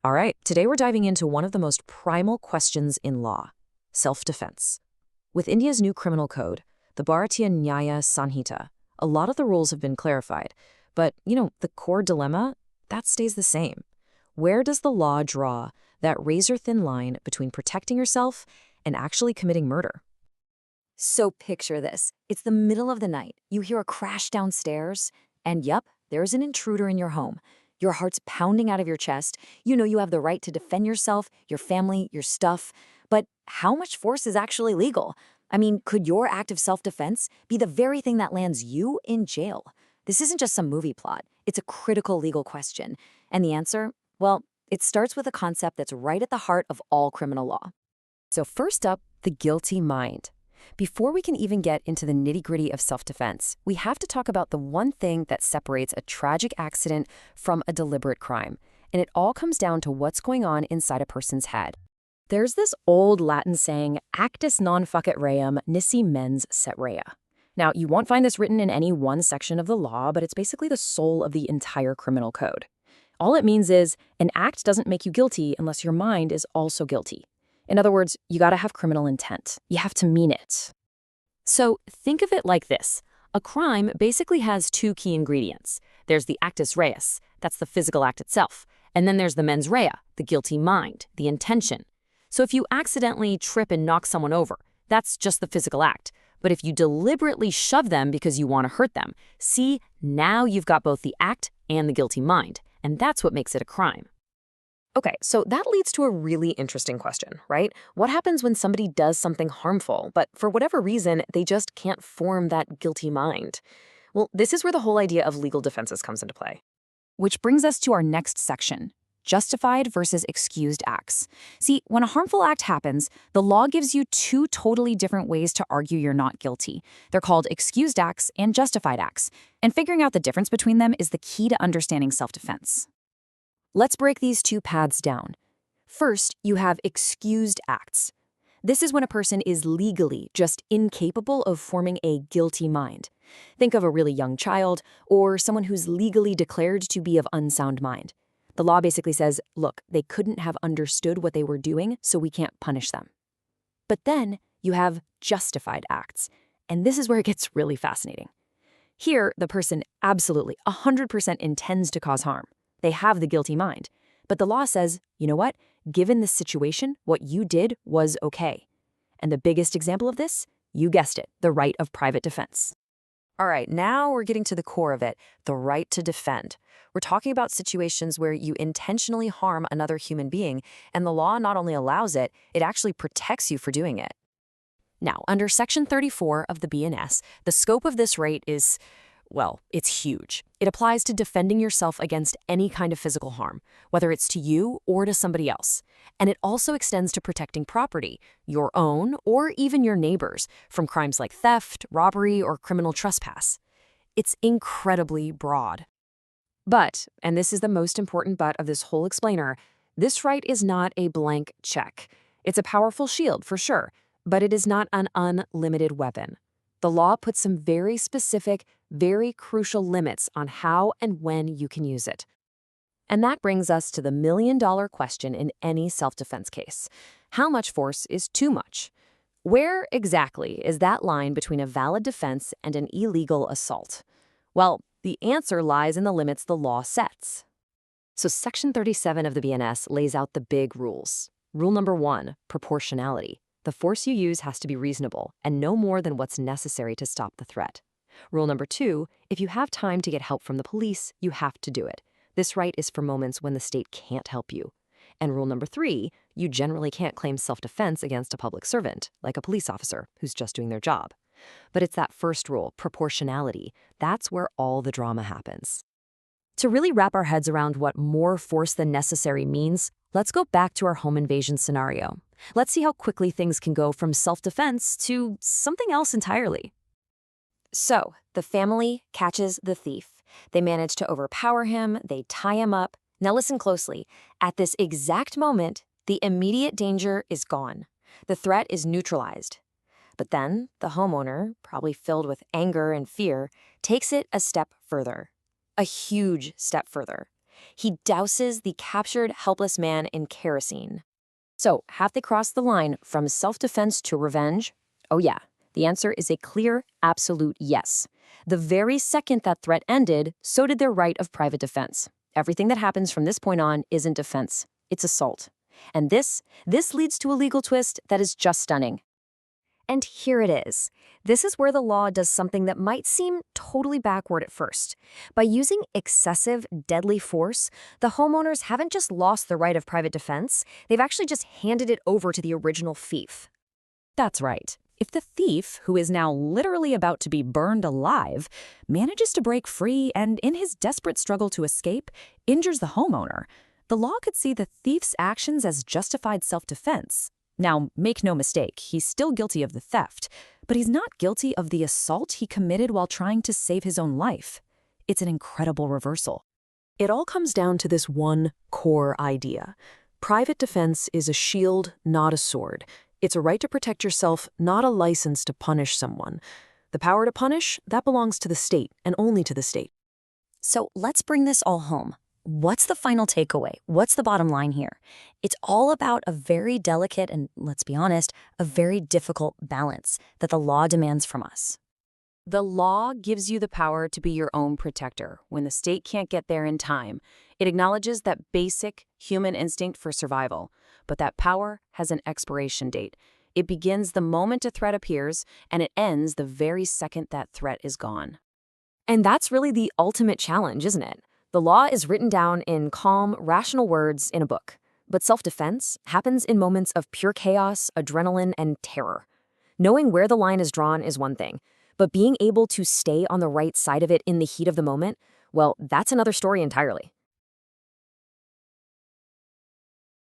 All right, today we're diving into one of the most primal questions in law, self-defense. With India's new criminal code, the Bharatiya Nyaya Sanhita, a lot of the rules have been clarified, but, the core dilemma, that stays the same. Where does the law draw that razor-thin line between protecting yourself and actually committing murder? So picture this. It's the middle of the night. You hear a crash downstairs, and yup, there's an intruder in your home. Your heart's pounding out of your chest. You know you have the right to defend yourself, your family, your stuff. But how much force is actually legal? I mean, could your act of self-defense be the very thing that lands you in jail? This isn't just some movie plot. It's a critical legal question. And the answer? Well, it starts with a concept that's right at the heart of all criminal law. So first up, the guilty mind. Before we can even get into the nitty-gritty of self-defense, we have to talk about the one thing that separates a tragic accident from a deliberate crime. And it all comes down to what's going on inside a person's head. There's this old Latin saying, actus non facet reum, nisi mens set rea. Now, you won't find this written in any one section of the law, but it's basically the soul of the entire criminal code. All it means is, an act doesn't make you guilty unless your mind is also guilty. In other words, you gotta have criminal intent. You have to mean it. So think of it like this. A crime basically has two key ingredients. There's the actus reus, that's the physical act itself. And then there's the mens rea, the guilty mind, the intention. So if you accidentally trip and knock someone over, that's just the physical act. But if you deliberately shove them because you want to hurt them, see, now you've got both the act and the guilty mind. And that's what makes it a crime. Okay, so that leads to a really interesting question, right? What happens when somebody does something harmful, but for whatever reason, they just can't form that guilty mind? Well, this is where the whole idea of legal defenses comes into play. Which brings us to our next section, justified versus excused acts. See, when a harmful act happens, the law gives you two totally different ways to argue you're not guilty. They're called excused acts and justified acts. And figuring out the difference between them is the key to understanding self-defense. Let's break these two paths down. First, you have excused acts. This is when a person is legally just incapable of forming a guilty mind. Think of a really young child or someone who's legally declared to be of unsound mind. The law basically says, look, they couldn't have understood what they were doing, so we can't punish them. But then you have justified acts, and this is where it gets really fascinating. Here, the person absolutely 100% intends to cause harm. They have the guilty mind. But the law says, you know what? Given this situation, what you did was okay. And the biggest example of this? You guessed it, the right of private defense. All right, now we're getting to the core of it, the right to defend. We're talking about situations where you intentionally harm another human being, and the law not only allows it, it actually protects you for doing it. Now, under Section 34 of the BNS, the scope of this right is, well, it's huge. It applies to defending yourself against any kind of physical harm, whether it's to you or to somebody else. And it also extends to protecting property, your own or even your neighbors, from crimes like theft, robbery, or criminal trespass. It's incredibly broad. But, and this is the most important but of this whole explainer, this right is not a blank check. It's a powerful shield, for sure, but it is not an unlimited weapon. The law puts some very specific, very crucial limits on how and when you can use it. And that brings us to the million-dollar question in any self-defense case. How much force is too much? Where exactly is that line between a valid defense and an illegal assault? Well, the answer lies in the limits the law sets. So Section 37 of the BNS lays out the big rules. Rule number 1, proportionality. The force you use has to be reasonable and no more than what's necessary to stop the threat. Rule number 2, if you have time to get help from the police, you have to do it. This right is for moments when the state can't help you. And rule number 3, you generally can't claim self-defense against a public servant, like a police officer who's just doing their job. But it's that first rule, proportionality, that's where all the drama happens. To really wrap our heads around what more force than necessary means, let's go back to our home invasion scenario. Let's see how quickly things can go from self-defense to something else entirely. So, the family catches the thief. They manage to overpower him, they tie him up. Now listen closely. At this exact moment, the immediate danger is gone. The threat is neutralized. But then, the homeowner, probably filled with anger and fear, takes it a step further. A huge step further. He douses the captured, helpless man in kerosene. So, have they crossed the line from self-defense to revenge? Oh yeah, the answer is a clear, absolute yes. The very second that threat ended, so did their right of private defense. Everything that happens from this point on isn't defense, it's assault. And this leads to a legal twist that is just stunning. And here it is. This is where the law does something that might seem totally backward at first. By using excessive, deadly force, the homeowners haven't just lost the right of private defense, they've actually just handed it over to the original thief. That's right. If the thief, who is now literally about to be burned alive, manages to break free and, in his desperate struggle to escape, injures the homeowner, the law could see the thief's actions as justified self-defense. Now, make no mistake, he's still guilty of the theft, but he's not guilty of the assault he committed while trying to save his own life. It's an incredible reversal. It all comes down to this one core idea. Private defense is a shield, not a sword. It's a right to protect yourself, not a license to punish someone. The power to punish, that belongs to the state, and only to the state. So let's bring this all home. What's the final takeaway? What's the bottom line here? It's all about a very delicate and, let's be honest, a very difficult balance that the law demands from us. The law gives you the power to be your own protector when the state can't get there in time. It acknowledges that basic human instinct for survival, but that power has an expiration date. It begins the moment a threat appears, and it ends the very second that threat is gone. And that's really the ultimate challenge, isn't it? The law is written down in calm, rational words in a book, but self-defense happens in moments of pure chaos, adrenaline, and terror. Knowing where the line is drawn is one thing, but being able to stay on the right side of it in the heat of the moment, well, that's another story entirely.